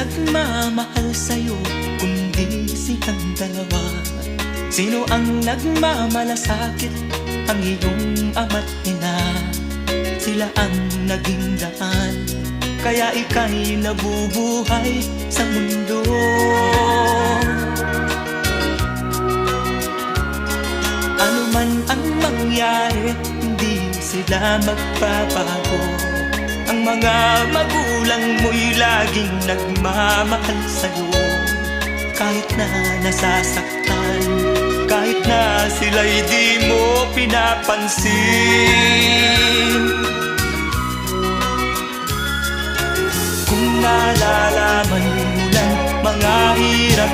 nagmamahal sa'yo kundi silang dalawa? Sino ang nagmamalasakit? Ang iyong ama't ina. Sila ang naging daan, kaya ika'y nabubuhay sa mundo. Ano man ang mangyari, hindi sila magbabago. Ang mga magulang mo'y laging nagmamahal sa'yo. Kahit na nasasaktan, kahit na sila'y di mo pinapansin. Kung nalalaman mo lang mga hirap